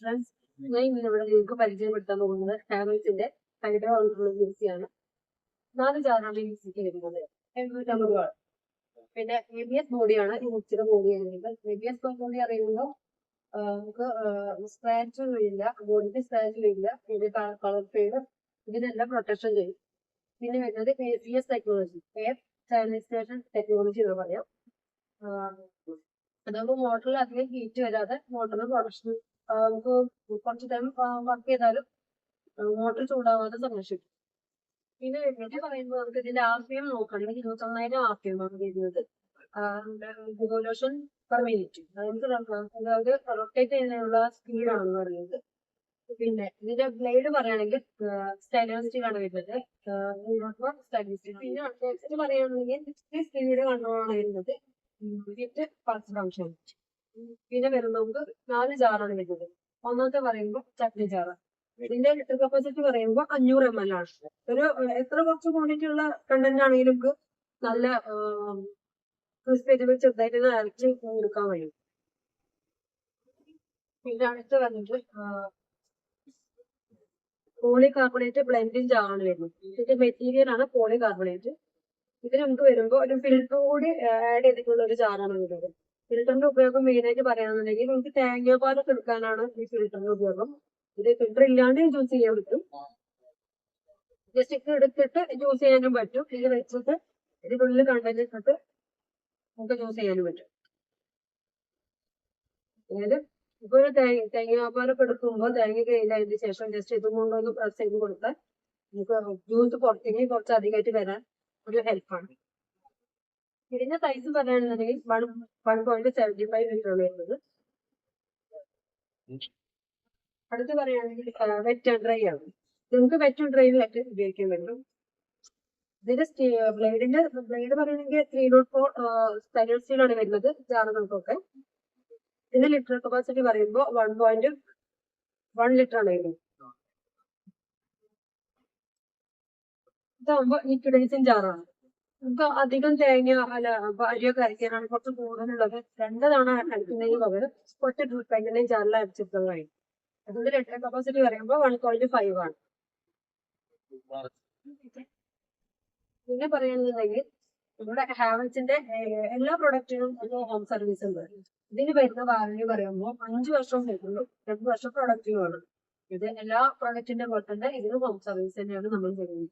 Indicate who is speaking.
Speaker 1: Friends, ഞാൻ ഇന്ന് ഇവിടെ നിങ്ങൾക്ക് പരിചയപ്പെടുത്താൻ പോകുന്നത് ഹാവൽസിന്റെ ഹൈഡ്രോ ഔട്ട്ഡോർ യൂസിയാണ്. 4 ജാറാണ് യൂസിക്ക് വരുന്നത്. 850 രൂപ. പിന്നെ ABS ബോഡിയാണ് ഈ മിക്സിയുടെ ബോഡി വരുന്നത്. ABS ബോഡി അറിയുമ്പോൾ നമുക്ക് സ്ക്രാച്ച് വീഴില്ല, ബോഡിക്ക് സ്ക്രാച്ച് വീഴില്ല, പിന്നെ കളർ ഫെയ്ഡ് ഇതിനെല്ലാം പ്രൊട്ടക്ഷൻ ചെയ്യും. പിന്നെ വരുന്നത് ACS technology, air sanitisation technology എന്ന് പറയാം. അതാകുമ്പോൾ മോട്ടറിൽ അധികം ഹീറ്റ് വരാതെ മോട്ടറിന് പ്രൊഡക്ഷൻ നമുക്ക് കുറച്ച് ടൈം വർക്ക് ചെയ്താലും മോട്ടർ ചൂടാവാതെ സംരക്ഷിക്കും. പിന്നെ വരുന്നത് പറയുമ്പോൾ നമുക്ക് ഇതിന്റെ RPM നോക്കുകയാണെങ്കിൽ 21,000 RPM ആണ് വരുന്നത്. റിവൊല്യൂഷൻ പെർ മിനിറ്റ്, അതായത് റൊട്ടേറ്റ് ചെയ്യുന്നതിനുള്ള സ്പീഡാണെന്ന് പറയുന്നത്. പിന്നെ ഇതിന്റെ ബ്ലേഡ് പറയുകയാണെങ്കിൽ സ്റ്റൈലസ് സ്റ്റീൽ ആണ് വരുന്നത്. Stylus steel. പിന്നെ നെക്സ്റ്റ് പറയുകയാണെങ്കിൽ സ്പീഡ് കൺട്രോൾ ആണ് വരുന്നത്. വിത്ത് പൾസ് ഫംഗ്ഷൻ. പിന്നെ വരുമ്പോൾ നമുക്ക് 4 ജാറാണ് വരുന്നത്. ഒന്നാമത്തെ പറയുമ്പോൾ ചട്നി ജാറ്. ഇതിന്റെ ലിറ്റർ കപ്പാസിറ്റി പറയുമ്പോൾ 500 ml ആണ്. ഒരു എത്ര കുറച്ച് ക്വാണ്ടിറ്റി ഉള്ള കണ്ടന്റ് ആണെങ്കിലും നമുക്ക് നല്ല ക്രിസ്പി ചെറുതായിട്ട് അരച്ച് എടുക്കാൻ കഴിയും. പിന്നെ അടുത്ത് വന്നിട്ട് പോളികാർബണേറ്റ് ബ്ലെൻഡിങ് ജാറാണ് വരുന്നത്. ഇതിന്റെ മെറ്റീരിയൽ ആണ് പോളികാർബണേറ്റ്. ഇത് നമുക്ക് വരുമ്പോൾ ഒരു ഫിൽറ്റർ കൂടി ആഡ് ചെയ്തിട്ടുള്ള ഒരു ജാറാണ് വരുന്നത്. ഫിൽറ്ററിന്റെ ഉപയോഗം മെയിനായിട്ട് പറയുകയാണെന്നുണ്ടെങ്കിൽ നമുക്ക് തേങ്ങാപ്പാലൊക്കെ എടുക്കാനാണ് ഈ ഫിൽറ്ററിന്റെ ഉപയോഗം. ഇത് ഫിൽറ്റർ ഇല്ലാണ്ട് യൂസ് ചെയ്യാൻ പറ്റും. ജസ്റ്റ് ഇത് എടുത്തിട്ട് യൂസ് ചെയ്യാനും പറ്റും. ഇത് വെച്ചിട്ട് ഇതിനുള്ളിൽ കണ്ടന്റ് ഇട്ടിട്ട് നമുക്ക് യൂസ് ചെയ്യാനും പറ്റും. അതായത് ഇപ്പൊ ഒരു തേങ്ങാപ്പാലൊക്കെ എടുക്കുമ്പോൾ തേങ്ങ കയ്യിലായതിനു ശേഷം ജസ്റ്റ് ഇതും കൊണ്ടൊന്ന് പ്രസ് ചെയ്ത് കൊടുത്താൽ നമുക്ക് ജ്യൂസ് പുറത്തേക്ക് കുറച്ച് അധികമായിട്ട് വരാൻ ഒരു ഹെൽപ്പാണ്. ഇതിന്റെ സൈസ് പറയുകയാണെന്നുണ്ടെങ്കിൽ 1.75 ലിറ്റർ വരുന്നത്. അടുത്ത് പറയുകയാണെങ്കിൽ വെറ്റ് ആൻഡ് ഡ്രൈ ആണ്. നമുക്ക് വെറ്റ് ആൻഡ് ഡ്രൈവിലായിട്ട് ഉപയോഗിക്കാൻ പറ്റും. ഇതിന്റെ ബ്ലേഡ് പറയുകയാണെങ്കിൽ 304 സ്റ്റൈലസ് സ്റ്റീൽ ആണ് വരുന്നത് ജാറുകൾക്കൊക്കെ. ഇതിന്റെ ലിറ്റർ കപ്പാസിറ്റി പറയുമ്പോൾ 1.1 ലിറ്റർ ആണ് വരുന്നത്. ഇതാകുമ്പോൾ ലിക്വിഡൈസിങ് ജാറാണ്. നമുക്ക് അധികം തേങ്ങ അരിയൊക്കെ അരയ്ക്കാനാണ് കുറച്ച് കൂടുതലുള്ളത്. 2 തവണ അരയ്ക്കുന്നതിന് പകരം ഒറ്റ ട്രിപ്പ് എങ്ങനെ ജാറിൽ അരച്ചെടുക്കാൻ കഴിയും. അതിന്റെ ലിറ്റർ കപ്പാസിറ്റി പറയുമ്പോൾ 1.5 ആണ്. പിന്നെ പറയുകയാണെന്നുണ്ടെങ്കിൽ നമ്മുടെ ഹാവൽസിന്റെ എല്ലാ പ്രൊഡക്റ്റിനും ഒരു ഹോം സർവീസ് ഉണ്ട്. ഇതിന് വരുന്ന വാറന്റി പറയുമ്പോൾ 5 വർഷം വരുന്നു, 2 വർഷം പ്രൊഡക്റ്റിനുമാണ്. ഇത് എല്ലാ പ്രൊഡക്റ്റിന്റെ പോലെ തന്നെ ഇതിന് ഹോം സർവീസ് തന്നെയാണ് നമ്മൾ ചെയ്യുന്നത്.